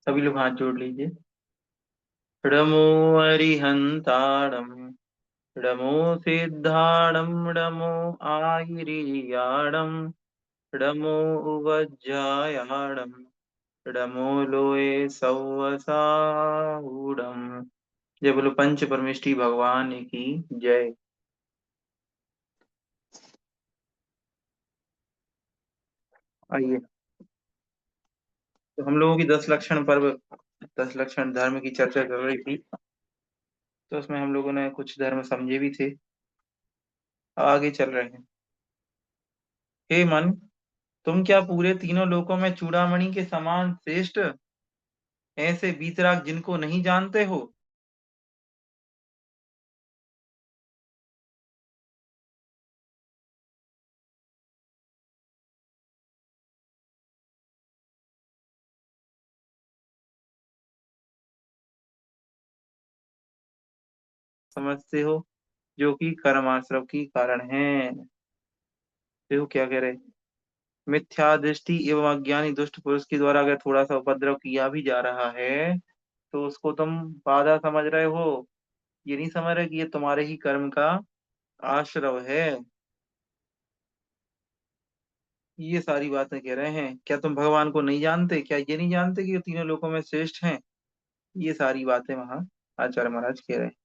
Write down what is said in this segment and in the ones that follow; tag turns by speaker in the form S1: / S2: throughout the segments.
S1: सभी लोग हाथ जोड़ लीजिए। णमो अरिहंताणम, णमो सिद्धाणम, णमो आयिरीयाणम, णमो उवज्जायाणम, णमो लोए सव्वसाहूणम। जय बोलो पंच परमेष्टि भगवान की जय। आइए, तो हम लोगों की 10 लक्षण पर्व, 10 लक्षण धर्म की चर्चा कर रही थी। तो उसमें हम लोगों ने कुछ धर्म समझे भी थे। आगे चल रहे हैं। हे मन, तुम क्या पूरे तीनों लोकों में चूड़ामणि के समान श्रेष्ठ ऐसे वीतराग जिनको नहीं जानते हो? समझते हो? जो कि कर्माश्रव की कारण है। देखो क्या कह रहे, मिथ्या दृष्टि एवं अज्ञानी दुष्ट पुरुष के द्वारा अगर थोड़ा सा उपद्रव किया भी जा रहा है तो उसको तुम बाधा समझ रहे हो। ये नहीं समझ रहे कि ये तुम्हारे ही कर्म का आश्रव है। ये सारी बातें कह रहे हैं। क्या तुम भगवान को नहीं जानते? क्या ये नहीं जानते कि ये तीनों लोकों में श्रेष्ठ हैं? ये सारी बातें वहां आचार्य महाराज कह रहे हैं।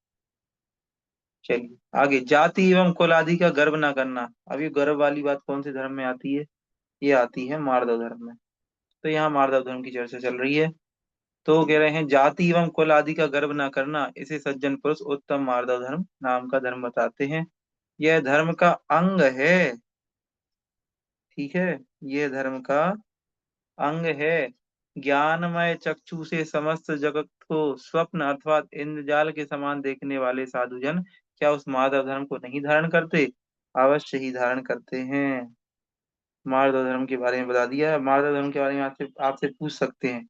S1: चलिए आगे, जाति एवं कुल आदि का गर्व ना करना। अब ये गर्व वाली बात कौन से धर्म में आती है? ये आती है मार्दव धर्म में। तो यहाँ मार्दव धर्म की चर्चा चल रही है। तो कह रहे हैं जाति एवं कुल आदि का गर्व ना करना, इसे सज्जन पुरुष उत्तम मार्दव धर्म नाम का धर्म बताते हैं। यह धर्म का अंग है। ठीक है, यह धर्म का अंग है। ज्ञानमय चक्षु से समस्त जगत को स्वप्न अर्थात इंद्रजाल के समान देखने वाले साधुजन क्या उस माधव धर्म को नहीं धारण करते? अवश्य ही धारण करते हैं। माधव धर्म के बारे में बता दिया। माधव धर्म के बारे में आपसे आपसे पूछ सकते हैं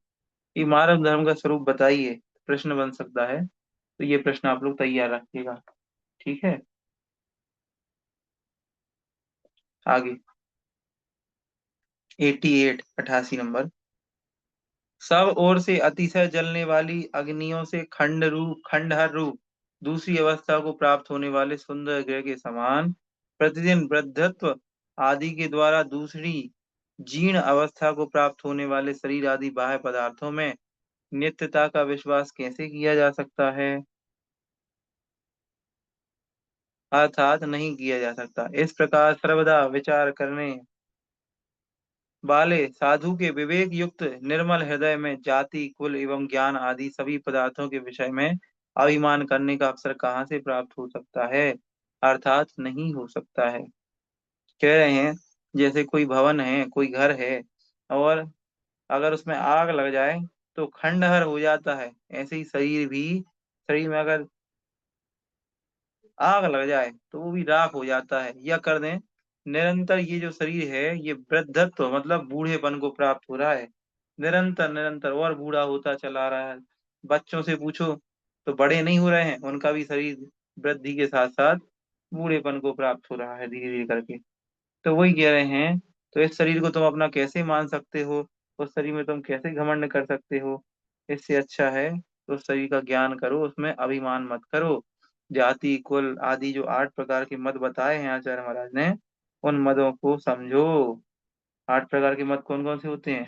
S1: कि मानव धर्म का स्वरूप बताइए, प्रश्न बन सकता है। तो ये प्रश्न आप लोग तैयार रखिएगा। ठीक है, आगे 88, 88 नंबर। सब ओर से अतिशय जलने वाली अग्नियों से खंड रूप, खंडहर रूप दूसरी अवस्था को प्राप्त होने वाले सुंदर ग्रह के समान प्रतिदिन वृद्धत्व आदि के द्वारा दूसरी जीर्ण अवस्था को प्राप्त होने वाले शरीर आदि बाह्य पदार्थों में नित्यता का विश्वास कैसे किया जा सकता है? अर्थात नहीं किया जा सकता। इस प्रकार सर्वदा विचार करने वाले साधु के विवेक युक्त निर्मल हृदय में जाति कुल एवं ज्ञान आदि सभी पदार्थों के विषय में अभिमान करने का अवसर कहाँ से प्राप्त हो सकता है? अर्थात नहीं हो सकता है। कह रहे हैं जैसे कोई भवन है, कोई घर है, और अगर उसमें आग लग जाए तो खंडहर हो जाता है। ऐसे ही शरीर भी, शरीर में अगर आग लग जाए तो वो भी राख हो जाता है। या कर दें, निरंतर ये जो शरीर है ये वृद्धत्व मतलब बूढ़ेपन को प्राप्त हो रहा है। निरंतर निरंतर और बूढ़ा होता चला रहा है। बच्चों से पूछो तो बड़े नहीं हो रहे हैं, उनका भी शरीर वृद्धि के साथ साथ बूढ़ेपन को प्राप्त हो रहा है धीरे धीरे करके। तो वही कह रहे हैं, तो इस शरीर को तुम अपना कैसे मान सकते हो? उस शरीर में तुम कैसे घमंड कर सकते हो? इससे अच्छा है तो उस शरीर का ज्ञान करो, उसमें अभिमान मत करो। जाति कुल आदि जो 8 प्रकार के मत बताए हैं आचार्य महाराज ने, उन मदों को समझो। 8 प्रकार के मत कौन कौन से होते हैं?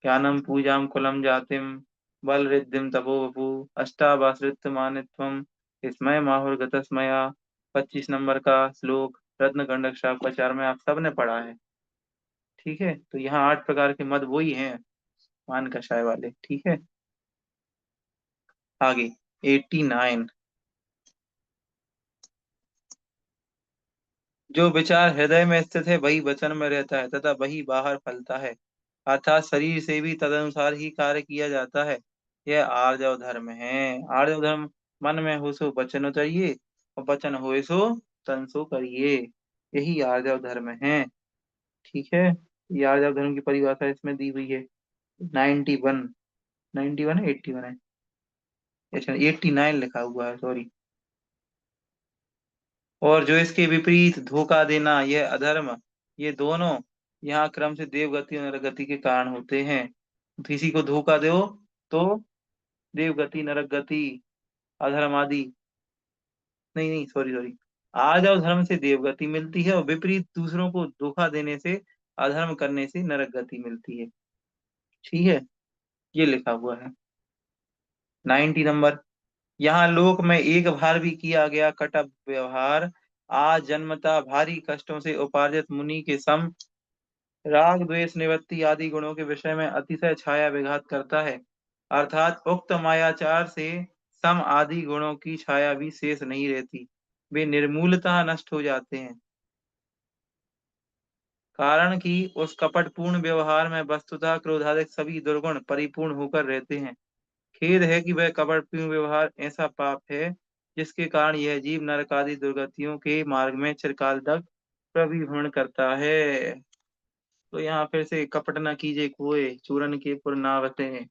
S1: ज्ञानम पूजाम कुलम जातिम, बल रिद्धिम तपो वपु, अष्टावासृत मानित्वम, स्मय माहुर गतस्मया। 25 नंबर का श्लोक रत्न कंडक शाखाचार में आप सबने पढ़ा है। ठीक है, तो यहाँ 8 प्रकार के मत वही हैं, मान कषाय वाले। ठीक है, आगे 89। जो विचार हृदय में स्थित है वही वचन में रहता है तथा वही बाहर फलता है। अर्थात शरीर से भी तदनुसार ही कार्य किया जाता है। यह आर्जव धर्म है। आर्जव धर्म, मन में हो सो वचन उतरिए और वचन होए सो तन सो करिए। यही आर्जव धर्म है। ठीक है, ये आर्जव धर्म की परिभाषा इसमें दी हुई है। 91, 91 है, 81 है। अच्छा, 89 लिखा हुआ है, सॉरी। और जो इसके विपरीत धोखा देना, यह अधर्म, ये दोनों यहाँ क्रम से देवगति और नरगति के कारण होते हैं। किसी को धोखा दो तो देवगति, नरक गति, अधर्म आदि, नहीं नहीं, सॉरी सॉरी, आज और धर्म से देवगति मिलती है और विपरीत दूसरों को धोखा देने से, अधर्म करने से नरक गति मिलती है। ठीक है, ये लिखा हुआ है। 90 नंबर। यहाँ लोक में एक बार भी किया गया कटु व्यवहार आज जन्मता भारी कष्टों से उपार्जित मुनि के सम राग द्वेष निवृत्ति आदि गुणों के विषय में अतिशय छाया विघात करता है। अर्थात उक्त मायाचार से सम आदि गुणों की छाया भी शेष नहीं रहती, वे निर्मूलतः नष्ट हो जाते हैं। कारण कि उस कपटपूर्ण व्यवहार में वस्तुतः क्रोधादिक सभी दुर्गुण परिपूर्ण होकर रहते हैं। खेद है कि वह कपटपूर्ण व्यवहार ऐसा पाप है जिसके कारण यह जीव नरक आदि दुर्गतियों के मार्ग में चिरकाल तक प्रविभ्रमण करता है। तो यहाँ फिर से कपट न कीजिए कोय चूरन के पुर नावते,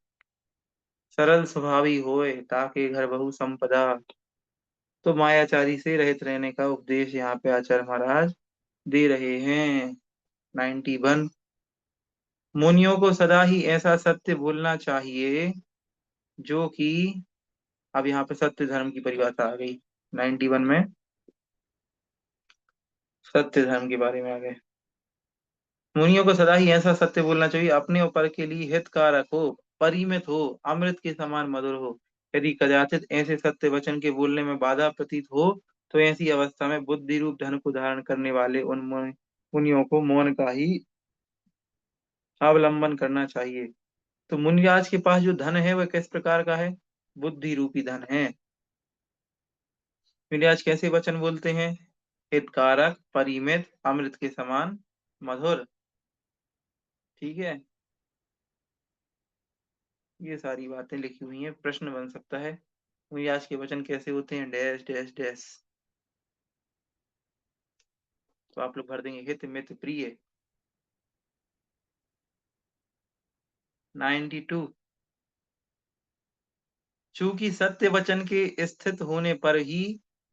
S1: सरल स्वभावी होए ताके घर बहु संपदा। तो मायाचारी से रहित रहने का उपदेश यहाँ पे आचार्य महाराज दे रहे हैं। 91। मुनियों को सदा ही ऐसा सत्य बोलना चाहिए जो कि, अब यहाँ पे सत्य धर्म की परिभाषा आ गई 91 में, सत्य धर्म के बारे में आ गए। मुनियों को सदा ही ऐसा सत्य बोलना चाहिए अपने ऊपर के लिए हितकारक हो, परिमित हो, अमृत के समान मधुर हो। यदि कदाचित ऐसे सत्य वचन के बोलने में बाधा प्रतीत हो तो ऐसी अवस्था में बुद्धि रूप धन को धारण करने वाले उन मुनियों को मौन का ही अवलंबन करना चाहिए। तो मुनिराज के पास जो धन है वह किस प्रकार का है? बुद्धि रूपी धन है। मुनिराज कैसे वचन बोलते हैं? हितकारक, परिमित, अमृत के समान, मधुर। ठीक है, ये सारी बातें लिखी हुई हैं, प्रश्न बन सकता है मुनिराज के वचन कैसे होते हैं, डैश डैश डैश। तो आप लोग भर देंगे हित मित प्रिय। 92। चूंकि सत्य वचन के स्थित होने पर ही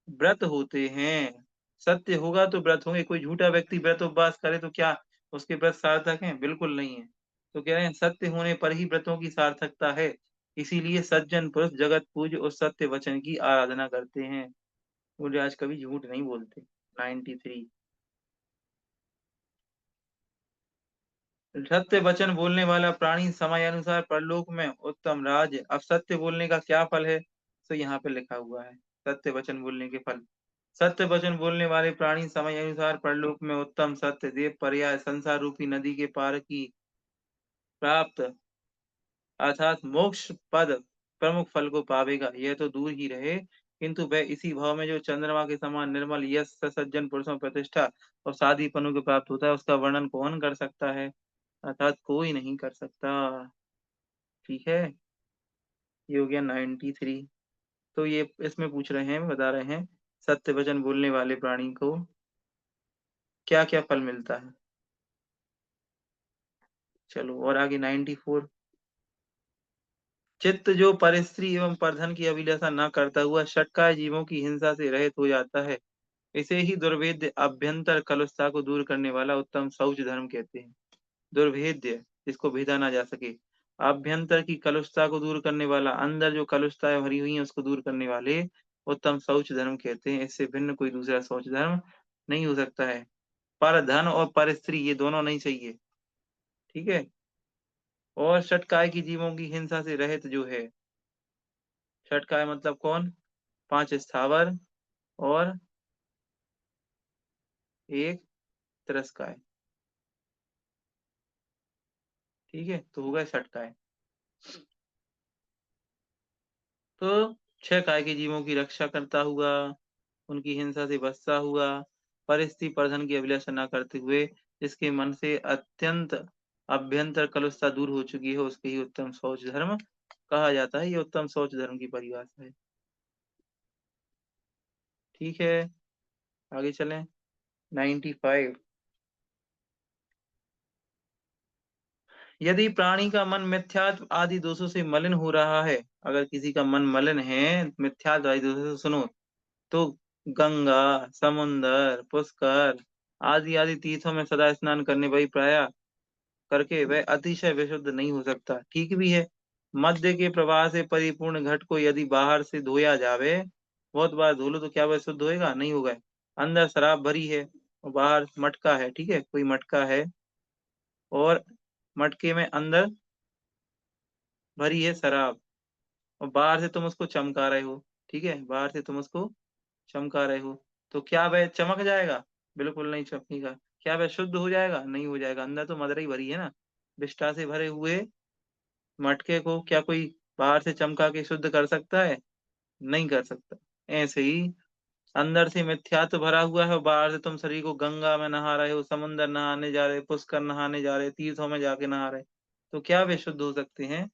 S1: व्रत होते हैं। सत्य होगा तो व्रत होंगे। कोई झूठा व्यक्ति व्रत उपवास करे तो क्या उसके व्रत सार्थक हैं? बिल्कुल नहीं है। तो कह रहे हैं सत्य होने पर ही व्रतों की सार्थकता है। इसीलिए सज्जन पुरुष जगत पूज्य उस सत्य वचन की आराधना करते हैं। बोले आज कभी झूठ नहीं बोलते। 93। सत्य वचन बोलने वाला प्राणी समय अनुसार परलोक में उत्तम राज्य। अब सत्य बोलने का क्या फल है? तो यहाँ पे लिखा हुआ है सत्य वचन बोलने के फल। सत्य वचन बोलने वाले प्राणी समय अनुसार परलोक में उत्तम सत्य देव पर्याय संसार रूपी नदी के पार की प्राप्त अर्थात मोक्ष पद प्रमुख फल को पावेगा। यह तो दूर ही रहे किंतु वह इसी भाव में जो चंद्रमा के समान निर्मल यश सज्जन पुरुषों प्रतिष्ठा और साधीपनों को प्राप्त होता है उसका वर्णन कौन कर सकता है? अर्थात कोई नहीं कर सकता। ठीक है, ये हो गया 93। तो ये इसमें पूछ रहे हैं, बता रहे हैं सत्य वचन बोलने वाले प्राणी को क्या क्या फल मिलता है। चलो और आगे 94। चित्त जो परस्त्री एवं परधन की अभिलाषा न करता हुआ षटकाय जीवों की हिंसा से रहित हो जाता है, इसे ही दुर्भेद्य अभ्यंतर कलुषता को दूर करने वाला उत्तम शौच धर्म कहते हैं। दुर्भेद्य, जिसको भेदा ना जा सके, अभ्यंतर की कलुषता को दूर करने वाला, अंदर जो कलुषताएं भरी हुई हैं उसको दूर करने वाले उत्तम शौच धर्म कहते हैं। इससे भिन्न कोई दूसरा शौच धर्म नहीं हो सकता है। पर धन और पर स्त्री ये दोनों नहीं चाहिए। ठीक है, और षटकाय की जीवों की हिंसा से रहित जो है, षटकाय मतलब कौन? 5 स्थावर और एक तिरस्काय। ठीक है, तो होगा षटकाय। तो 6 काय के जीवों की रक्षा करता हुआ, उनकी हिंसा से बचता हुआ, परिस्थिति परधन की अभिलाषा न करते हुए, जिसके मन से अत्यंत अभ्यंतर कलुषता दूर हो चुकी है, उसके ही उत्तम शौच धर्म कहा जाता है। ये उत्तम शौच धर्म की परिभाषा है। ठीक है, आगे चलें। 95। यदि प्राणी का मन मिथ्यात्व आदि दोषों से मलिन हो रहा है, अगर किसी का मन मलिन है मिथ्यात्व आदि दोषों से, सुनो, तो गंगा, समुन्दर, पुष्कर आदि आदि तीर्थों में सदा स्नान करने वही प्राय करके वह अतिशय विशुद्ध नहीं हो सकता। ठीक भी है, मध्य के प्रवाह से परिपूर्ण घट को यदि बाहर से धोया जावे, बहुत बार धो लो तो क्या वह शुद्ध होएगा? नहीं होगा। अंदर शराब भरी है और बाहर मटका है, ठीक है, कोई मटका है और मटके में अंदर भरी है शराब और बाहर से तुम उसको चमका रहे हो, ठीक है, बाहर से तुम उसको चमका रहे हो, तो क्या वह चमक जाएगा? बिल्कुल नहीं चमकेगा। क्या वह शुद्ध हो जाएगा? नहीं हो जाएगा, अंदर तो मदरा ही भरी है ना। विष्ठा से भरे हुए मटके को क्या कोई बाहर से चमका के शुद्ध कर सकता है? नहीं कर सकता। ऐसे ही अंदर से मिथ्यात्व भरा हुआ है और बाहर से तुम शरीर को गंगा में नहा रहे हो, समुद्र नहाने जा रहे हो, पुष्कर नहाने जा रहे हो, तीर्थों में जाके नहा रहे, तो क्या वे शुद्ध हो सकते हैं?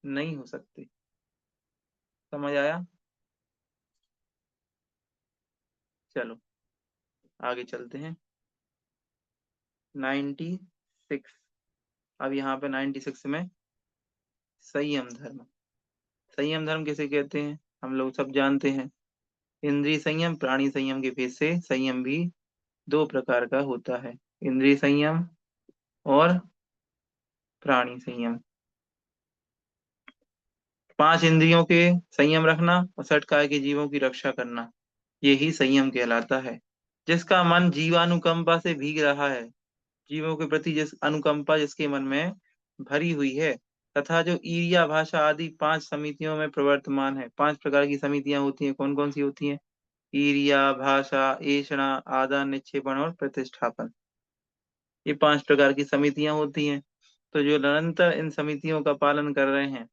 S1: नहीं हो सकते। समझ आया? चलो आगे चलते हैं। 96। अब यहाँ पे 96 में संयम धर्म। संयम धर्म किसे कहते हैं? हम लोग सब जानते हैं। इंद्रिय संयम, प्राणी संयम के भेद से संयम भी दो प्रकार का होता है। इंद्रिय संयम और प्राणी संयम। पांच इंद्रियों के संयम रखना और षट काय के जीवों की रक्षा करना, यही संयम कहलाता है। जिसका मन जीवानुकंपा से भीग रहा है, जीवों के प्रति जिस अनुकंपा जिसके मन में भरी हुई है, तथा जो ईर्ष्या भाषा आदि पांच समितियों में प्रवर्तमान है। पांच प्रकार की समितियां होती हैं, कौन कौन सी होती हैं? ईर्ष्या, भाषा, ऐषणा, आदान निक्षेपण और प्रतिष्ठापन। ये पांच प्रकार की समितियां होती हैं। तो जो निरंतर इन समितियों का पालन कर रहे हैं,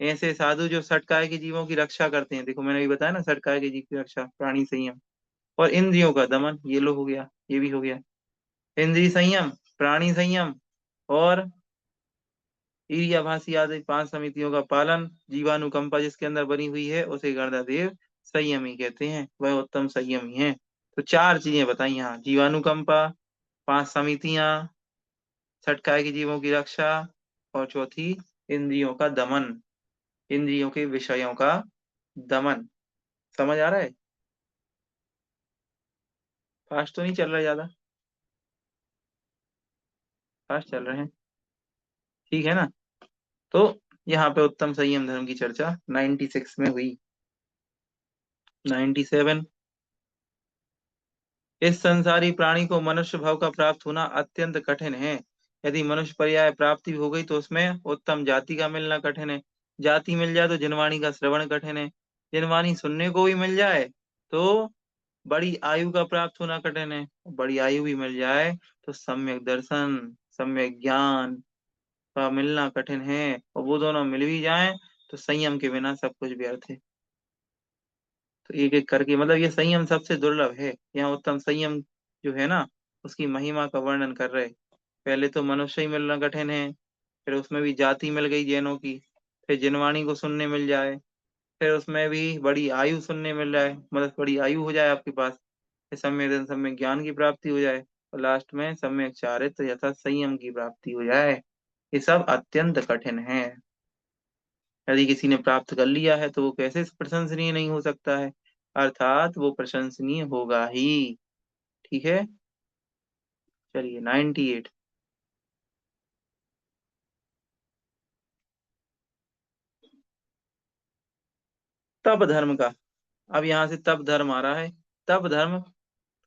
S1: ऐसे साधु जो सटकाय के जीवों की रक्षा करते हैं, देखो मैंने भी बताया ना, सटकाय के जीव की रक्षा, प्राणी संयम और इंद्रियों का दमन, ये लो हो गया, ये भी हो गया। इंद्रिय संयम, प्राणी संयम और ईर्ष्याभासी आदि पांच समितियों का पालन, जीवानुकंपा जिसके अंदर बनी हुई है, उसे गणदादेव संयमी कहते हैं। वह उत्तम संयमी है। तो चार चीजें बताई यहाँ, जीवानुकंपा, पांच समितियां, छटकाए की जीवों की रक्षा और चौथी इंद्रियों का दमन, इंद्रियों के विषयों का दमन। समझ आ रहा है? फास्ट तो नहीं चल रहा है ज्यादा? फास्ट चल रहे हैं, ठीक है ना? तो यहाँ पे उत्तम संयम धर्म की चर्चा 96 में हुई। 97। इस संसारी प्राणी को मनुष्य भाव का प्राप्त होना अत्यंत कठिन है। यदि मनुष्य पर्याय प्राप्ति हो गई तो उसमें उत्तम जाति का मिलना कठिन है। जाति मिल जाए तो जिनवाणी का श्रवण कठिन है। जिनवाणी सुनने को भी मिल जाए तो बड़ी आयु का प्राप्त होना कठिन है। बड़ी आयु भी मिल जाए तो सम्यक दर्शन, सम्यक ज्ञान का मिलना कठिन है। और वो दोनों मिल भी जाएं तो संयम के बिना सब कुछ व्यर्थ है। तो एक एक करके, मतलब ये संयम सबसे दुर्लभ है। यहाँ उत्तम संयम जो है ना, उसकी महिमा का वर्णन कर रहे। पहले तो मनुष्य ही मिलना कठिन है, फिर उसमें भी जाति मिल गई जैनों की, फिर जिनवाणी को सुनने मिल जाए, फिर उसमें भी बड़ी आयु सुनने मिल जाए, मतलब बड़ी आयु हो जाए आपके पास, फिर सम्यक ज्ञान की प्राप्ति हो जाए और लास्ट में सम्यक चारित्र यथा संयम की प्राप्ति हो जाए। ये सब अत्यंत कठिन है। यदि किसी ने प्राप्त कर लिया है तो वो कैसे प्रशंसनीय नहीं हो सकता है? अर्थात वो प्रशंसनीय होगा ही। ठीक है। चलिए 98। तप धर्म का। अब यहाँ से तप धर्म आ रहा है। तप धर्म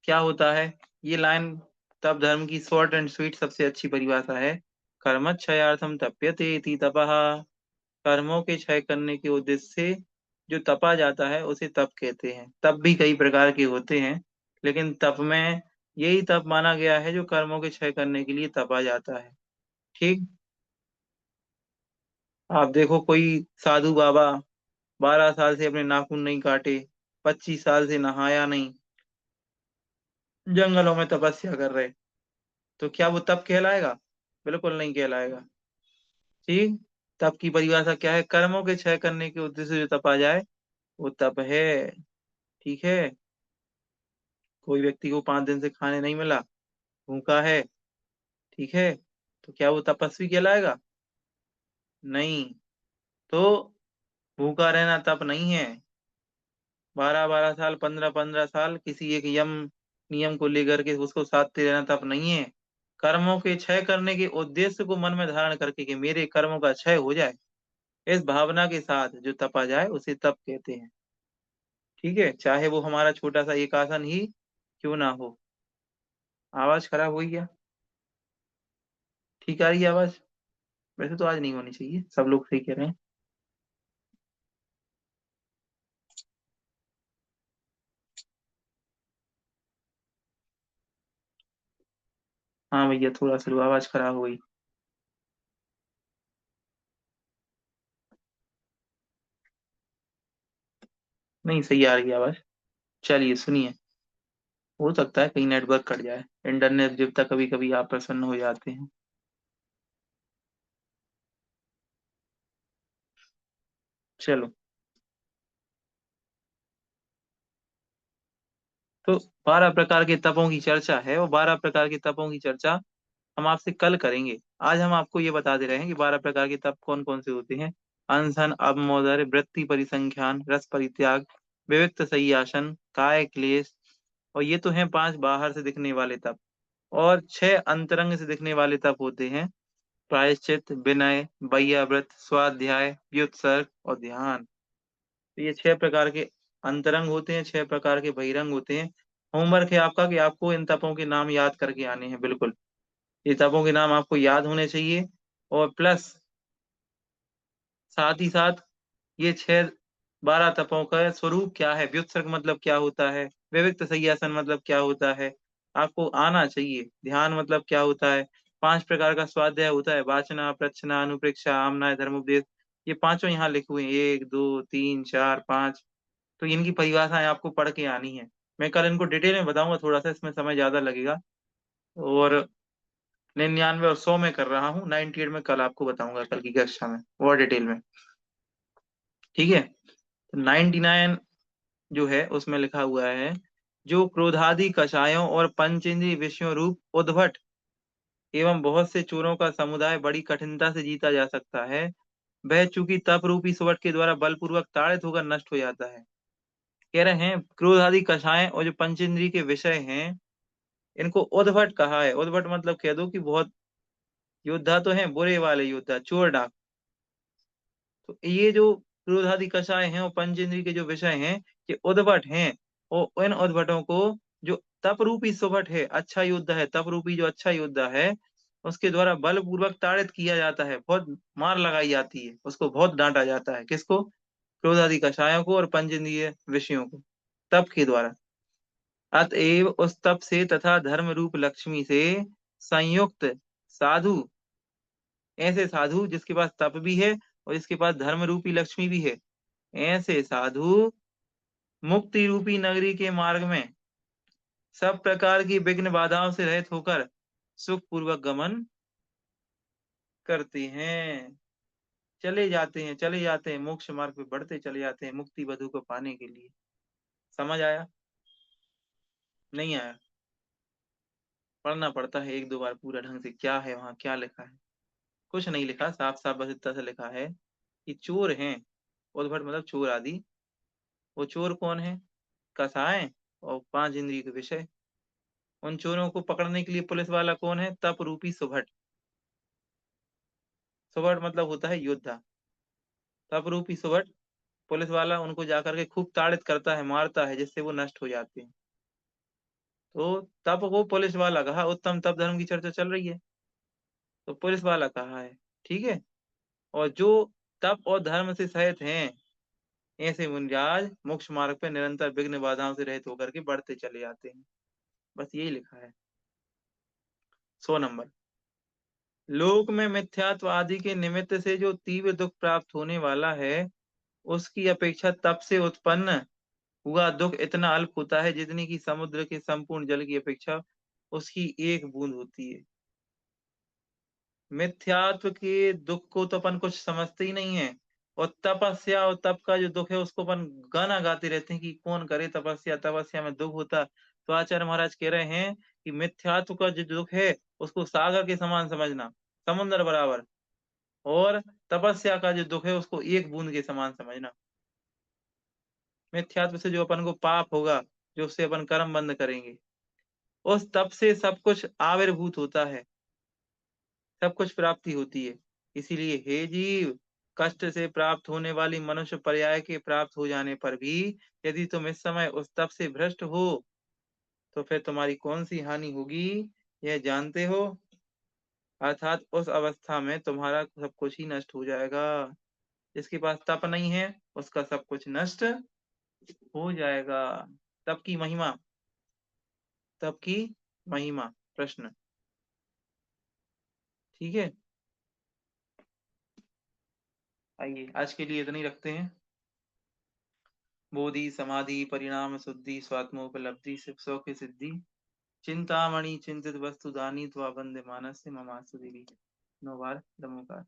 S1: क्या होता है? ये लाइन तप धर्म की शॉर्ट एंड स्वीट सबसे अच्छी परिभाषा है। कर्म क्षयार्थम तप्यते इति तपः। कर्मों के क्षय करने के उद्देश्य से जो तपा जाता है उसे तप कहते हैं। तप भी कई प्रकार के होते हैं, लेकिन तप में यही तप माना गया है जो कर्मों के क्षय करने के लिए तपा जाता है। ठीक। आप देखो कोई साधु बाबा 12 साल से अपने नाखून नहीं काटे, 25 साल से नहाया नहीं, जंगलों में तपस्या कर रहे, तो क्या वो तप कहलाएगा? बिल्कुल नहीं कहलाएगा। ठीक। तप की परिभाषा क्या है? कर्मों के क्षय करने के उद्देश्य से जो तपा जाए वो तप है। ठीक है। कोई व्यक्ति को 5 दिन से खाने नहीं मिला, भूखा है, ठीक है, तो क्या वो तपस्वी कहलाएगा? नहीं। तो भूखा रहना तप नहीं है। 12 12 साल, 15 15 साल किसी एक यम नियम को लेकर के उसको साधते रहना तप नहीं है। कर्मों के क्षय करने के उद्देश्य को मन में धारण करके कि मेरे कर्मों का क्षय हो जाए, इस भावना के साथ जो तपा जाए उसे तप कहते हैं। ठीक है, चाहे वो हमारा छोटा सा एक आसन ही क्यों ना हो। आवाज खराब हुई क्या? ठीक आ रही है आवाज? वैसे तो आज नहीं होनी चाहिए, सब लोग सही कह रहे हैं। हाँ भैया, थोड़ा सा आवाज खराब हुई। नहीं, सही आ रही है आवाज। चलिए सुनिए। हो सकता है कहीं नेटवर्क कट जाए, इंटरनेट जब तक कभी कभी आप प्रसन्न हो जाते हैं। चलो। तो 12 प्रकार के तपों की चर्चा है, और 12 प्रकार के तपों की चर्चा हम आपसे कल करेंगे। आज हम आपको ये बता दे रहे हैं कि 12 प्रकार के तप कौन कौन से होते हैं। अनशन, अवमोदर, वृत्ति परिसंख्यान, रस परित्याग, विविक्त संयासन, काय क्लेश। और ये तो हैं 5 बाहर से दिखने वाले तप। और 6 अंतरंग से दिखने वाले तप होते हैं। प्रायश्चित, विनय, व्याव्रत, स्वाध्याय, व्युत्सर्ग और ध्यान। तो ये 6 प्रकार के अंतरंग होते हैं, 6 प्रकार के बहिरंग होते हैं। होमवर्क है आपका कि आपको इन तपों के नाम याद करके आने हैं, बिल्कुल। ये तपों के नाम आपको याद होने चाहिए। और प्लस साथ ही साथ ये 12 तपों का स्वरूप क्या है, व्युत्सर्ग मतलब क्या होता है, विविक्त संयासन मतलब क्या होता है, आपको आना चाहिए। ध्यान मतलब क्या होता है, 5 प्रकार का स्वाध्याय होता है, वाचना, प्रच्छना, अनुप्रेक्षा, आमनाय, धर्मोपदेश। ये पांचों यहाँ लिखे हुए हैं, 1 2 3 4 5। तो इनकी परिभाषाएं आपको पढ़ के आनी है। मैं कल इनको डिटेल में बताऊंगा, थोड़ा सा इसमें समय ज्यादा लगेगा। और 99 और 100 में कर रहा हूँ, 98 में कल आपको बताऊंगा, कल की कक्षा में और डिटेल में। ठीक है। 99 जो है उसमें लिखा हुआ है, जो क्रोधादि कषायों और पंचेंद्रिय विषयों रूप उद्भट एवं बहुत से चोरों का समुदाय बड़ी कठिनता से जीता जा सकता है, वह चूंकि तप रूपी सुवट के द्वारा बलपूर्वक ताड़ित होकर नष्ट हो जाता है। कह रहे हैं क्रोध आदि कषाय और जो पंचेंद्रिय के विषय हैं, इनको उद्भट कहा है। उद्भट मतलब कह दो कि बहुत योद्धा तो हैं, बुरे वाले योद्धा, चोर डाक। तो ये जो क्रोध आदि कषाय हैं और पंचेंद्रिय के जो विषय हैं, ये उद्भट हैं। और इन उद्भटों को जो तप रूपी सुभट है, अच्छा योद्धा है, तप रूपी जो अच्छा योद्धा है, उसके द्वारा बलपूर्वक ताड़ित किया जाता है, बहुत मार लगाई जाती है, उसको बहुत डांटा जाता है। किसको? क्रोध आदि कषायों को और पंचेंद्रिय विषयों को, तप के द्वारा। अतएव उस तप से तथा धर्म रूप लक्ष्मी से संयुक्त साधु, ऐसे साधु जिसके पास तप भी है और जिसके पास धर्म रूपी लक्ष्मी भी है, ऐसे साधु मुक्ति रूपी नगरी के मार्ग में सब प्रकार की विघ्न बाधाओं से रहित होकर सुख पूर्वक गमन करते हैं। चले जाते हैं, मोक्ष मार्ग पे बढ़ते चले जाते हैं, मुक्ति बधु को पाने के लिए। समझ आया? नहीं आया? पढ़ना पड़ता है एक दो बार पूरा ढंग से, क्या है वहां, क्या लिखा है। कुछ नहीं लिखा, साफ साफ बस इतना सा लिखा है कि चोर हैं, उद्भट मतलब चोर आदि। वो चोर कौन है? कसाय और 5 इंद्रिय के विषय। उन चोरों को पकड़ने के लिए पुलिस वाला कौन है? तप रूपी सुभट। सुभट मतलब होता है योद्धा। तप रूपी सुभट पुलिस वाला उनको जाकर के खूब ताड़ित करता है, मारता है, जिससे वो नष्ट हो जाते हैं। तो तप को पुलिस वाला कहा, उत्तम तप धर्म की चर्चा चल रही है, तो पुलिस वाला कहा है। ठीक है। और जो तप और धर्म से सहित हैं, ऐसे मुनिराज मोक्ष मार्ग पे निरंतर विघ्न बाधाओं से रहित होकर के बढ़ते चले जाते हैं। बस यही लिखा है। 100 नंबर। लोक में मिथ्यात्व आदि के निमित्त से जो तीव्र दुख प्राप्त होने वाला है, उसकी अपेक्षा तप से उत्पन्न हुआ दुख इतना अल्प होता है, जितनी कि समुद्र के संपूर्ण जल की अपेक्षा उसकी एक बूंद होती है। मिथ्यात्व के दुख को तो अपन कुछ समझते ही नहीं है। और तपस्या और तप का जो दुख है, उसको अपन गाना गाते रहते हैं कि कौन करे तपस्या, तपस्या में दुख होता। तो आचार्य महाराज कह रहे हैं कि मिथ्यात्व का जो दुख है, उसको सागर के समान समझना, समुद्र बराबर। और तपस्या का जो दुख है, उसको एक बूंद के समान समझना। मिथ्यात्व से जो अपन को पाप होगा, जो उससे अपन कर्म बंद करेंगे, उस तप से सब कुछ आविर्भूत होता है, सब कुछ प्राप्ति होती है। इसीलिए हे जीव, कष्ट से प्राप्त होने वाली मनुष्य पर्याय के प्राप्त हो जाने पर भी यदि तुम इस समय उस तप से भ्रष्ट हो, तो फिर तुम्हारी कौन-सी हानि होगी, यह जानते हो? अर्थात उस अवस्था में तुम्हारा सब कुछ ही नष्ट हो जाएगा। जिसके पास तप नहीं है, उसका सब कुछ नष्ट हो जाएगा। तप की महिमा, तप की महिमा, प्रश्न, ठीक है? आइए, आज के लिए इतना ही रखते हैं। बोधि, समाधि, परिणाम शुद्धि, स्वात्मोपलब्धि, शिव सौ की सिद्धि, चिंतामणि चिंतित वस्तु दानी त्वा वंद्य मानस्य ममास्तु देवी। 9 बार नमोकार।